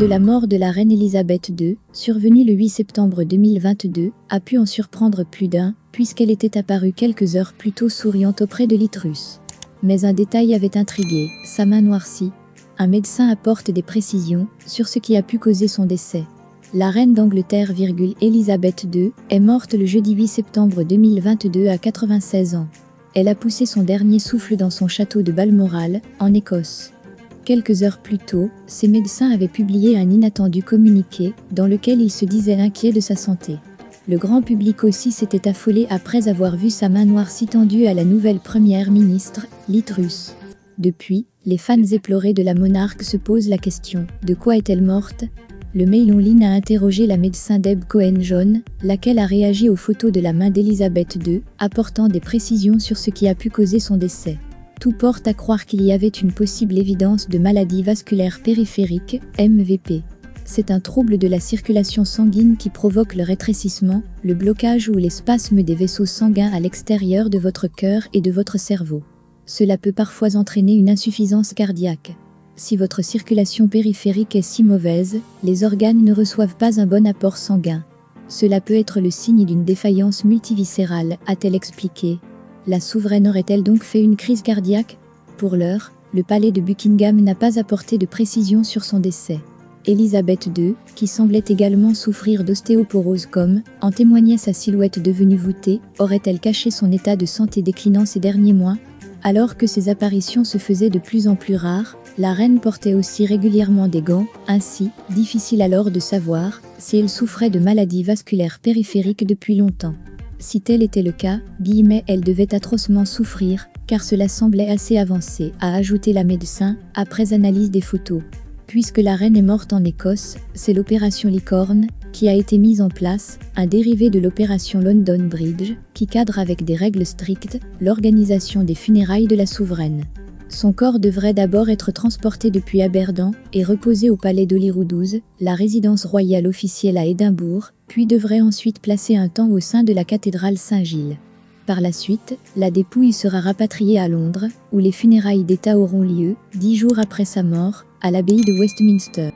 la mort de la reine Elisabeth II, survenue le 8 septembre 2022, a pu en surprendre plus d'un, puisqu'elle était apparue quelques heures plus tôt souriante auprès de Litrus. Mais un détail avait intrigué, sa main noircie. Un médecin apporte des précisions sur ce qui a pu causer son décès. La reine d'Angleterre, Elisabeth II, est morte le jeudi 8 septembre 2022 à 96 ans. Elle a poussé son dernier souffle dans son château de Balmoral, en Écosse. Quelques heures plus tôt, ses médecins avaient publié un inattendu communiqué, dans lequel ils se disaient inquiets de sa santé. Le grand public aussi s'était affolé après avoir vu sa main noircie tendue à la nouvelle première ministre, Litrus. Depuis, les fans éplorés de la monarque se posent la question, de quoi est-elle morte ? Le Mail Online a interrogé la médecin Deb Cohen-John, laquelle a réagi aux photos de la main d'Elisabeth II, apportant des précisions sur ce qui a pu causer son décès. Tout porte à croire qu'il y avait une possible évidence de maladie vasculaire périphérique, MVP. C'est un trouble de la circulation sanguine qui provoque le rétrécissement, le blocage ou les spasmes des vaisseaux sanguins à l'extérieur de votre cœur et de votre cerveau. Cela peut parfois entraîner une insuffisance cardiaque. Si votre circulation périphérique est si mauvaise, les organes ne reçoivent pas un bon apport sanguin. Cela peut être le signe d'une défaillance multiviscérale, a-t-elle expliqué. La souveraine aurait-elle donc fait une crise cardiaque ? Pour l'heure, le palais de Buckingham n'a pas apporté de précision sur son décès. Elisabeth II, qui semblait également souffrir d'ostéoporose comme, en témoignait sa silhouette devenue voûtée, aurait-elle caché son état de santé déclinant ces derniers mois ? Alors que ses apparitions se faisaient de plus en plus rares, la reine portait aussi régulièrement des gants, ainsi, difficile alors de savoir si elle souffrait de maladies vasculaires périphériques depuis longtemps. Si tel était le cas, elle devait atrocement souffrir, car cela semblait assez avancé, a ajouté la médecin, après analyse des photos. Puisque la reine est morte en Écosse, c'est l'opération Licorne qui a été mise en place, un dérivé de l'opération London Bridge, qui cadre avec des règles strictes l'organisation des funérailles de la souveraine. Son corps devrait d'abord être transporté depuis Aberdeen et reposé au palais d'Holyrood, la résidence royale officielle à Édimbourg, puis devrait ensuite placer un temps au sein de la cathédrale Saint-Gilles. Par la suite, la dépouille sera rapatriée à Londres, où les funérailles d'État auront lieu, 10 jours après sa mort, à l'abbaye de Westminster.